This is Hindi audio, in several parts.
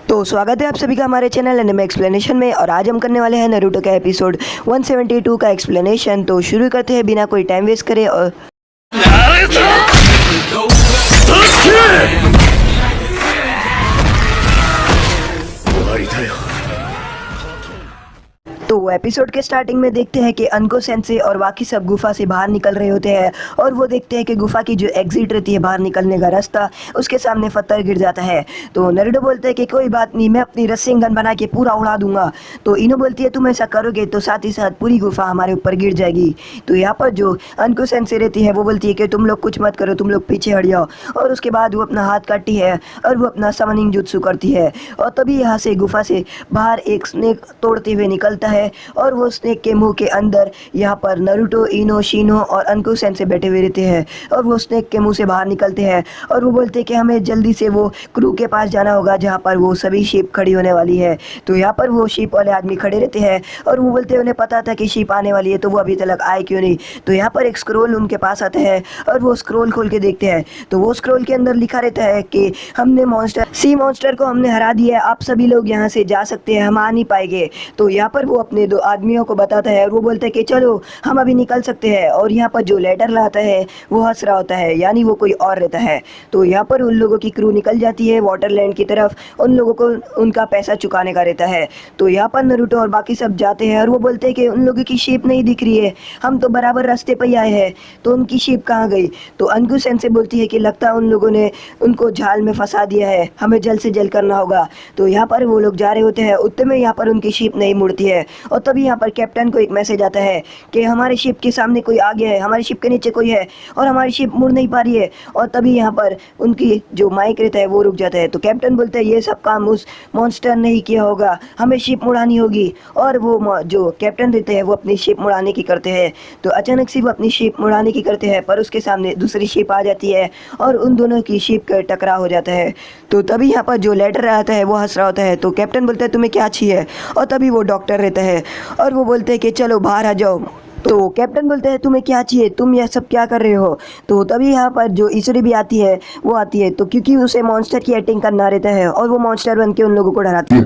तो स्वागत है आप सभी का हमारे चैनल एनिमे एक्सप्लेनेशन में। और आज हम करने वाले हैं नारुतो का एपिसोड 172 का एक्सप्लेनेशन। तो शुरू करते हैं बिना कोई टाइम वेस्ट करे। और तो एपिसोड के स्टार्टिंग में देखते हैं कि अनको सेंसे और बाकी सब गुफा से बाहर निकल रहे होते हैं और वो देखते हैं कि गुफा की जो एग्जिट रहती है, बाहर निकलने का रास्ता, उसके सामने पत्थर गिर जाता है। तो नारुतो बोलते हैं कि कोई बात नहीं, मैं अपनी रस्सिंग गन बना के पूरा उड़ा दूंगा। तो इनो बोलती है तुम ऐसा करोगे तो साथ ही साथ पूरी गुफा हमारे ऊपर गिर जाएगी। तो यहाँ पर जो अनको सेंसे रहती है वो बोलती है कि तुम लोग कुछ मत करो, तुम लोग पीछे हट जाओ। और उसके बाद वो अपना हाथ काटती है और वो अपना समनिंग जुत्सु करती है। और तभी यहाँ से गुफा से बाहर एक स्नेक तोड़ते हुए निकलता है और वो स्नेक के मुंह के अंदर यहाँ पर नारुतो, इनो, शिनो और अनको सेंसे बैठे हुए रहते हैं। और वो स्नेक के मुंह से बाहर निकलते हैं और वो बोलते हैं कि हमें जल्दी से वो क्रू के पास जाना होगा जहाँ पर वो सभी शिप खड़ी होने वाली है। तो यहाँ पर वो शिप वाले आदमी खड़े रहते हैं और वो बोलते हैं उन्हें पता था कि शिप आने वाली है, तो वो अभी तक आए क्यों नहीं। तो यहाँ पर एक स्क्रोल उनके पास आता है और वो स्क्रोल खोल के देखते हैं। तो वो स्क्रोल के अंदर लिखा रहता है कि हमने सी मॉन्स्टर को हमने हरा दिया है, आप सभी लोग यहाँ से जा सकते हैं, हम आ नहीं पाएंगे। तो यहाँ पर वो अपने दो आदमियों को बताता है और वो बोलते हैं कि चलो हम अभी निकल सकते हैं। और यहाँ पर जो लेटर लाता है वो हंस रहा होता है, यानी वो कोई और रहता है। तो यहाँ पर उन लोगों की क्रू निकल जाती है वाटरलैंड की तरफ, उन लोगों को उनका पैसा चुकाने का रहता है। तो यहाँ पर नारुतो और बाकी सब जाते हैं और वो बोलते हैं कि उन लोगों की शिप नहीं दिख रही है, हम तो बराबर रास्ते पर ही आए हैं, तो उनकी शिप कहाँ गई। तो अनको सेंसे बोलती है कि लगता है उन लोगों ने उनको जाल में फंसा दिया है, हमें जल्द से जल्द करना होगा। तो यहाँ पर वो लोग जा रहे होते हैं, उतने में यहाँ पर उनकी शिप नहीं मुड़ती है। और तभी यहाँ पर कैप्टन को एक मैसेज आता है कि हमारे शिप के सामने कोई आ गया है, हमारी शिप के नीचे कोई है और हमारी शिप मुड़ नहीं पा रही है। और तभी यहाँ पर उनकी जो माइक रहता है वो रुक जाता है। तो कैप्टन बोलते हैं ये सब काम उस मॉन्स्टर ने ही किया होगा, हमें शिप मुड़ानी होगी। और वो जो कैप्टन रहते हैं वो अपनी शिप मुड़ाने की करते हैं। तो अचानक से वो अपनी शिप मुड़ाने की करते हैं पर उसके सामने दूसरी शिप आ जाती है और उन दोनों की शिप का टकराव हो जाता है। तो तभी यहाँ पर जो लेटर आता है वो हंस रहा होता है। तो कैप्टन बोलता है तुम्हें क्या चाहिए। और तभी वो डॉक्टर रहता है और वो बोलते हैं कि चलो बाहर आ जाओ। तो कैप्टन बोलते हैं तुम्हें क्या चाहिए, तुम यह सब क्या कर रहे हो। तो तभी यहाँ पर जो इसरी भी आती है वो आती है। तो क्योंकि उसे मॉन्स्टर की एक्टिंग करना रहता है और वो मॉन्स्टर बन के उन लोगों को डराती है,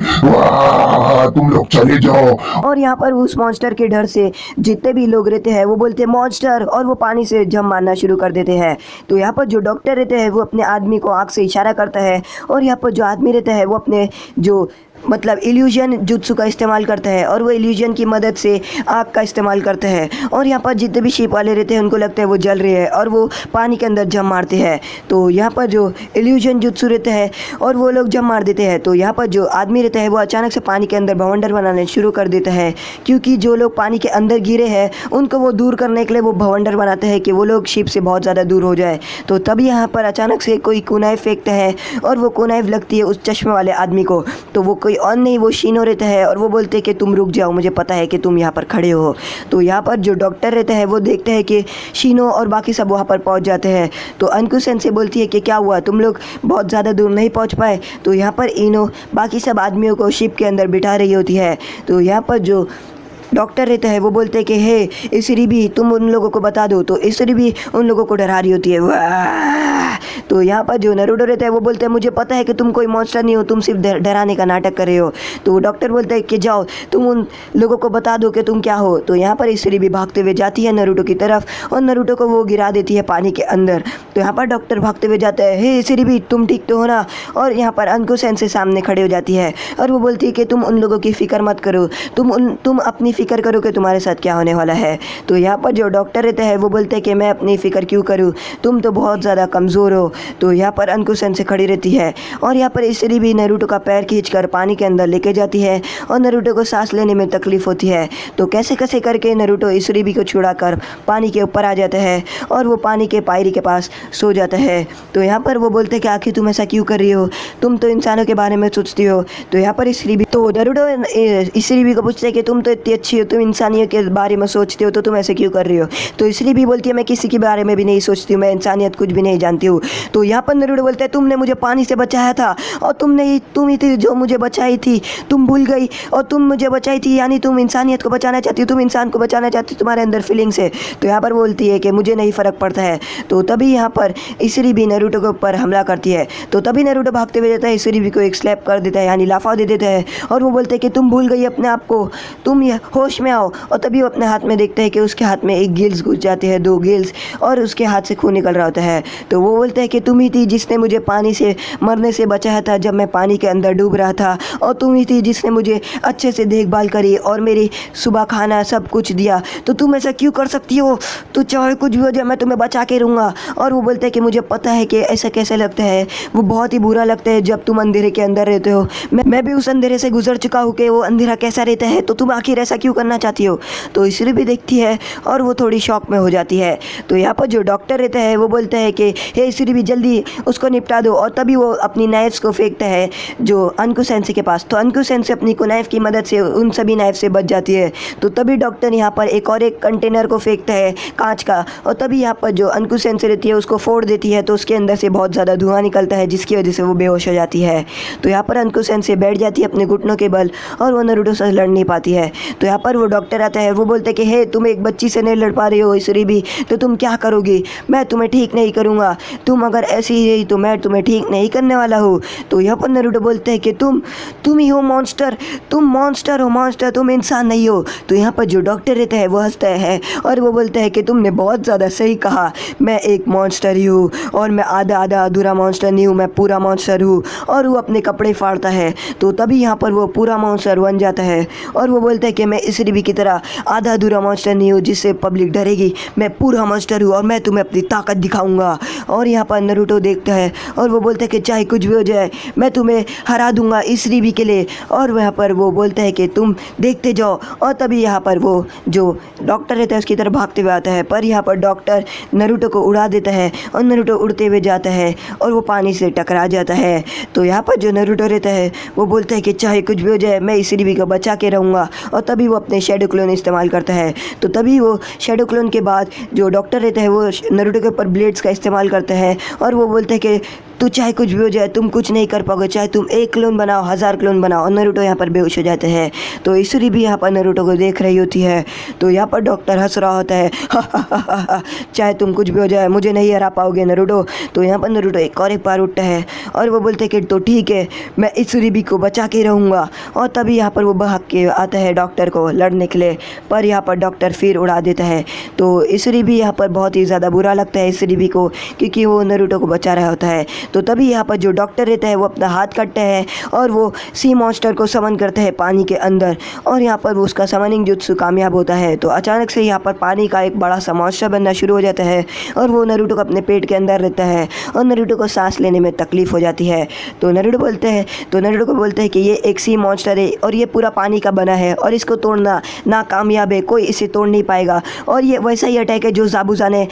तुम लोग चले जाओ। और यहाँ पर उस मॉन्स्टर के डर से जितने भी लोग रहते हैं वो बोलते हैं मॉन्स्टर, और वो पानी से जम मारना शुरू कर देते हैं। तो यहाँ पर जो डॉक्टर रहते हैं वो अपने आदमी को आँख से इशारा करता है और यहाँ पर जो आदमी रहता है वो अपने जो मतलब इल्यूजन जुत्सु का इस्तेमाल करता है और वो इल्यूजन की मदद से आग का इस्तेमाल करता है। और यहाँ पर जितने भी शिप वाले रहते हैं उनको लगता है वो जल रहे हैं और वो पानी के अंदर जम मारते हैं। तो यहाँ पर जो इल्यूजन जुत्सु रहता है और वो लोग जम मार देते हैं। तो यहाँ पर जो आदमी रहता है वो अचानक से पानी के अंदर भवंडर बनाने शुरू कर देता है, क्योंकि जो लोग पानी के अंदर गिरे हैं उनको वो दूर करने के लिए वो भवंडर बनाते हैं कि वो लोग शिप से बहुत ज़्यादा दूर हो जाए। तो तभी यहाँ पर अचानक से कोई कुनाइफ फेंकता है और वो कुनाइफ लगती है उस चश्मे वाले आदमी को। तो वो कोई और नहीं, वो शिनो रहता है और वो बोलते हैं कि तुम रुक जाओ, मुझे पता है कि तुम यहाँ पर खड़े हो। तो यहाँ पर जो डॉक्टर रहता है वो देखते हैं कि शिनो और बाकी सब वहाँ पर पहुँच जाते हैं। तो अनको सेंसे बोलती है कि क्या हुआ, तुम लोग बहुत ज़्यादा दूर नहीं पहुँच पाए। तो यहाँ पर इनो बाकी सब आदमियों को शिप के अंदर बिठा रही होती है। तो यहाँ पर जो डॉक्टर रहता है वो बोलते हैं कि हे इसरी भी तुम उन लोगों को बता दो। तो इसरी भी उन लोगों को डरा रही होती है। वाह! तो यहाँ पर जो नारुतो रहता है वो बोलते हैं मुझे पता है कि तुम कोई मॉन्स्टर नहीं हो, तुम सिर्फ डराने का नाटक कर रहे हो। तो डॉक्टर बोलता है कि जाओ तुम उन लोगों को बता दो कि तुम क्या हो। तो यहाँ पर इसरी भी भागते हुए जाती है नारुतो की तरफ और नारुतो को वो गिरा देती है पानी के अंदर। तो यहाँ पर डॉक्टर भागते हुए जाता है, हे इसरी भी तुम ठीक तो हो ना। और यहाँ पर अनको सेंसे सामने खड़े हो जाती है और वो बोलती है कि तुम उन लोगों की फिक्र मत करो, तुम अपनी फिक्र करो कि तुम्हारे साथ क्या होने वाला है। तो यहाँ पर जो डॉक्टर रहता है वो बोलते हैं कि मैं अपनी फिक्र क्यों करूँ, तुम तो बहुत ज़्यादा कमज़ोर हो। तो यहाँ पर अनको सेंसे खड़ी रहती है और यहाँ पर इसरी भी नारुतो का पैर खींचकर पानी के अंदर लेके जाती है और नारुतो को सांस लेने में तकलीफ होती है। तो कैसे कैसे करके नारुतो इसरी भी को छुड़ाकर पानी के ऊपर आ जाता है और वो पानी के पायरी के पास सो जाता है। तो यहाँ पर वो बोलते हैं कि आखिर तुम ऐसा क्यों कर रही हो, तुम तो इंसानों के बारे में सोचती हो। तो यहाँ पर इसरी भी तो नारुतो इसरी भी को पूछते हैं कि तुम तो इतनी अच्छी अच्छी हो, तुम इंसानियत के बारे में सोचते हो तो तुम ऐसे क्यों कर रही हो। तो इसलिए भी बोलती है मैं किसी के बारे में भी नहीं सोचती हूँ, मैं इंसानियत कुछ भी नहीं जानती हूँ। तो यहाँ पर नारुतो बोलता है तुमने मुझे पानी से बचाया था और तुम ही थी जो मुझे बचाई थी, तुम भूल गई और तुम मुझे बचाई थी, यानी तुम इंसानियत को बचाना चाहती हो, तुम इंसान को बचाना चाहती हो, तुम्हारे अंदर फीलिंग्स है। तो यहाँ पर बोलती है कि मुझे नहीं फ़र्क पड़ता है। तो तभी यहाँ पर इसीरी भी नारुतो के ऊपर हमला करती है। तो तभी नारुतो भागते हुए जाता है, इसीरी भी को एक स्लैप कर देता है, यानी लाफा दे देता है और वो बोलते हैं कि तुम भूल गई अपने आप को, तुम ये होश में आओ। और तभी वो अपने हाथ में देखते हैं कि उसके हाथ में एक गिल्स घुस जाते हैं, 2 गिल्स, और उसके हाथ से खून निकल रहा होता है। तो वो बोलते हैं कि तुम ही थी जिसने मुझे पानी से मरने से बचाया था जब मैं पानी के अंदर डूब रहा था, और तुम ही थी जिसने मुझे अच्छे से देखभाल करी और मेरी सुबह खाना सब कुछ दिया। तो तुम ऐसा क्यों कर सकती हो, तो चाहे कुछ भी हो जाए मैं तुम्हें बचा के रहूँगा। और वो बोलते हैं कि मुझे पता है कि ऐसा कैसे लगता है, वो बहुत ही बुरा लगता है जब तुम अंधेरे के अंदर रहते हो। मैं भी उस अंधेरे से गुजर चुका हूँ कि वो अंधेरा कैसा रहता है, तो तुम आखिर ऐसा क्यों करना चाहती हो। तो इसलिए भी देखती है और वो थोड़ी शॉक में हो जाती है। तो यहाँ पर जो डॉक्टर रहता है वो बोलता है कि हे इसलिए भी जल्दी उसको निपटा दो। और तभी वो अपनी नाइफ्स को फेंकता है जो अंकु सेंसे के पास। तो अंकु सेंसे अपनी नाइफ की मदद से उन सभी नाइफ से बच जाती है। तो तभी डॉक्टर यहाँ पर एक कंटेनर को फेंकता है कांच का, और तभी यहाँ पर जो अंकु सेंसे रहती है उसको फोड़ देती है। तो उसके अंदर से बहुत ज़्यादा धुआं निकलता है जिसकी वजह से वो बेहोश हो जाती है। तो यहाँ पर अंकु सेंसे बैठ जाती है अपने घुटनों के बल और वो नारुतो से लड़ नहीं पाती है। तो यहाँ पर वो डॉक्टर आता है, वो बोलते हैं कि हे तुम एक बच्ची से नहीं लड़ पा रही हो इसरी भी, तो तुम क्या करोगी, मैं तुम्हें ठीक नहीं करूँगा, तुम अगर ऐसी ही रही तो मैं तुम्हें ठीक नहीं करने वाला हूँ। तो यहाँ पर नारुतो बोलते हैं कि तुम ही हो मॉन्स्टर, तुम मॉन्स्टर हो, मॉन्स्टर, तुम इंसान नहीं हो। तो यहाँ पर जो डॉक्टर रहता है वो हंसता है और वो बोलता है कि तुमने बहुत ज़्यादा सही कहा, मैं एक मॉन्स्टर ही हूँ और मैं आधा अधूरा मॉन्स्टर नहीं हूँ, मैं पूरा मॉन्स्टर हूँ। और वो अपने कपड़े फाड़ता है। तो तभी यहाँ पर वो पूरा मॉन्स्टर बन जाता है और वो बोलता है कि मैं इस रिबी की तरह आधा अधूरा मॉन्स्टर नहीं हूँ जिससे पब्लिक डरेगी, मैं पूरा मॉन्स्टर हूँ और मैं तुम्हें अपनी ताकत दिखाऊंगा। और यहाँ पर नारुतो देखता है और वो बोलता है कि चाहे कुछ भी हो जाए मैं तुम्हें हरा दूंगा इस रिबी के लिए। और वहाँ पर वो बोलता है कि तुम देखते जाओ। और तभी यहाँ पर वो जो डॉक्टर रहता है उसकी तरफ भागते हुए आता है, पर यहाँ पर डॉक्टर नारुतो को उड़ा देता है और नारुतो उड़ते हुए जाता है और वो पानी से टकरा जाता है। तो यहाँ पर जो नारुतो रहता है वो बोलता है कि चाहे कुछ भी हो जाए मैं इस रिबी को बचा के रहूँगा। और तभी वो अपने शेडो क्लोन इस्तेमाल करता है। तो तभी वो शेडो क्लोन के बाद जो डॉक्टर रहता है वो नारुतो के ऊपर ब्लेड्स का इस्तेमाल करता है और वो बोलते हैं कि तो चाहे कुछ भी हो जाए तुम कुछ नहीं कर पाओगे, चाहे तुम 1 क्लोन बनाओ 1000 क्लोन बनाओ। और नारुतो यहाँ पर बेहोश हो जाते हैं। तो इसरी भी यहाँ पर नारुतो को देख रही होती है। तो यहाँ पर डॉक्टर हंस रहा होता है, चाहे तुम कुछ भी हो जाए मुझे नहीं हरा पाओगे नारुतो। तो यहाँ पर नारुतो एक बार उठता है और वो बोलते हैं कि तो ठीक है मैं इस रिबी को बचा के रहूँगा। और तभी यहाँ पर वो भाग के आता है डॉक्टर को लड़ने के लिए, पर यहाँ पर डॉक्टर फिर उड़ा देता है। तो इस रिबी यहाँ पर बहुत ही ज़्यादा बुरा लगता है इस रिबी को, क्योंकि वो नारुतो को बचा रहा होता है। तो तभी यहाँ पर जो डॉक्टर रहता है वो अपना हाथ काटता है और वो सी मॉन्स्टर को समन करता है पानी के अंदर, और यहाँ पर वो उसका समनिंग जुत्सु कामयाब होता है। तो अचानक से यहाँ पर पानी का एक बड़ा सा मॉन्स्टर बनना शुरू हो जाता है और वो नारुतो को अपने पेट के अंदर रहता है और नारुतो को सांस लेने में तकलीफ हो जाती है। तो नारुतो को बोलते हैं कि ये एक सी मॉन्स्टर है और ये पूरा पानी का बना है और इसको तोड़ना नाकामयाब है, कोई इसे तोड़ नहीं पाएगा। और ये वैसा ही अटैक है जो ज़ाबुज़ा ने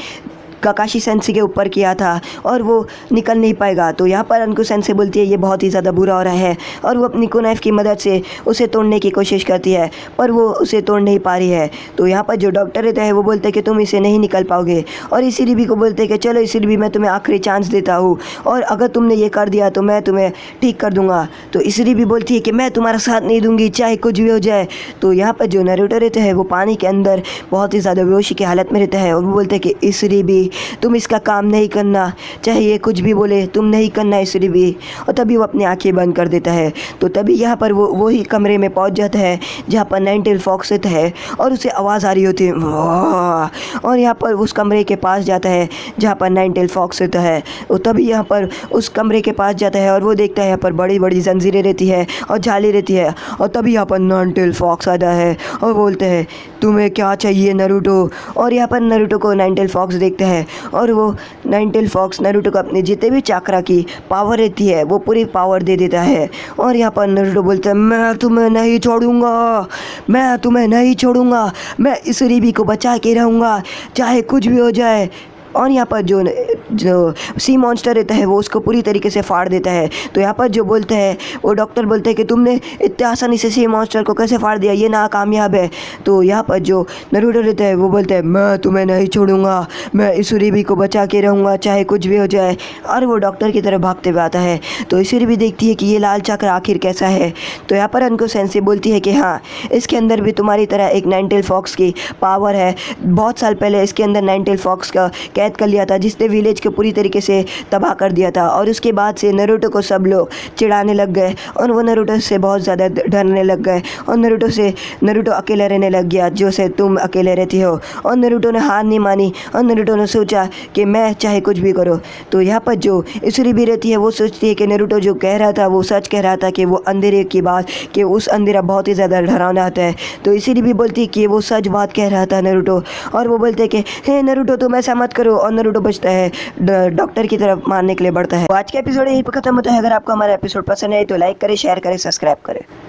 काकाशी सेंसी के ऊपर किया था और वो निकल नहीं पाएगा। तो यहाँ पर अंकु सेंसी बोलती है ये बहुत ही ज़्यादा बुरा हो रहा है और वो अपनी कुनाइफ की मदद से उसे तोड़ने की कोशिश करती है पर वो उसे तोड़ नहीं पा रही है। तो यहाँ पर जो डॉक्टर रहता है वो बोलते हैं कि तुम इसे नहीं निकल पाओगे, और इसी रिबी को बोलते हैं कि चलो इसी रिबी मैं तुम्हें आखिरी चांस देता हूँ और अगर तुमने ये कर दिया तो मैं तुम्हें ठीक कर दूँगा। तो इसी रिबी बोलती है कि मैं तुम्हारा साथ नहीं दूँगी चाहे कुछ भी हो जाए। तो यहाँ पर जो नारुतो रहता है वो पानी के अंदर बहुत ही ज़्यादा बेहोशी की हालत में रहता है और वो बोलते हैं कि इस रिबी तुम इसका काम नहीं करना, चाहे ये कुछ भी बोले तुम नहीं करना इस रिबी। और तभी वो अपनी आंखें बंद कर देता है। तो तभी यहाँ पर वो वही कमरे में पहुँच जाता है जहाँ पर नाइनटेल फॉक्स रहता है और उसे आवाज़ आ रही होती है और यहाँ पर उस कमरे के पास जाता है जहाँ पर नाइनटेल फॉक्स रहता है। और तभी यहाँ पर उस कमरे के पास जाता है और वो देखता है यहाँ पर बड़ी बड़ी जंजीरें रहती है और जाली रहती है। और तभी यहाँ पर नाइनटेल फॉक्स आता है और बोलते हैं तुम्हें क्या चाहिए नारुतो। और यहाँ पर नारुतो को नाइनटेल फॉक्स देखता है और वो नाइनटेल फॉक्स नारुतो को अपने जितने भी चाकरा की पावर रहती है वो पूरी पावर दे देता है। और यहाँ पर नारुतो बोलता है मैं तुम्हें नहीं छोड़ूंगा, मैं तुम्हें नहीं छोड़ूंगा, मैं इस रिबी को बचा के रहूँगा चाहे कुछ भी हो जाए। और यहाँ पर जो सी मॉन्स्टर रहता है वो उसको पूरी तरीके से फाड़ देता है। तो यहाँ पर जो बोलते हैं वो डॉक्टर बोलते हैं कि तुमने इतने आसानी से सी मॉन्स्टर को कैसे फाड़ दिया, ये नाकामयाब है। तो यहाँ पर जो नारुतो रहता है वो बोलते हैं मैं तुम्हें नहीं छोड़ूंगा, मैं इसूरिबी को बचा के रहूँगा चाहे कुछ भी हो जाए। और वो डॉक्टर की तरफ भागते हुए आता है। तो इसूरिबी देखती है कि ये लाल चक्र आखिर कैसा है। तो यहाँ पर अनको सेंसे बोलती है कि हाँ, इसके अंदर भी तुम्हारी तरह एक नाइन-टेल फॉक्स की पावर है। बहुत साल पहले इसके अंदर नाइन-टेल फॉक्स का कैद कर लिया था जिसने विलेज को पूरी तरीके से तबाह कर दिया था। और उसके बाद से नारुतो को सब लोग चिढ़ाने लग गए और वो नारुतो से बहुत ज़्यादा डरने लग गए और नारुतो अकेले रहने लग गया जो से तुम अकेले रहती हो। और नारुतो ने हार नहीं मानी और नारुतो ने सोचा कि मैं चाहे कुछ भी करो। तो यहाँ पर जो इसूरिबी रहती है वो सोचती है कि नारुतो जो कह रहा था वो सच कह रहा था कि वो अंधेरे की बात कि उस अंधेरा बहुत ही ज़्यादा डरावना आता है। तो इसीलिए बोलती है कि वो सच बात कह रहा था नारुतो। और वो बोलते हैं कि हे नारुतो तुम ऐसा मत करो। और नारुतो बचता है, डॉक्टर की तरफ मारने के लिए बढ़ता है। तो आज का एपिसोड यहीं पर खत्म होता है। अगर आपको हमारा एपिसोड पसंद है तो लाइक करें, शेयर करें, सब्सक्राइब करें।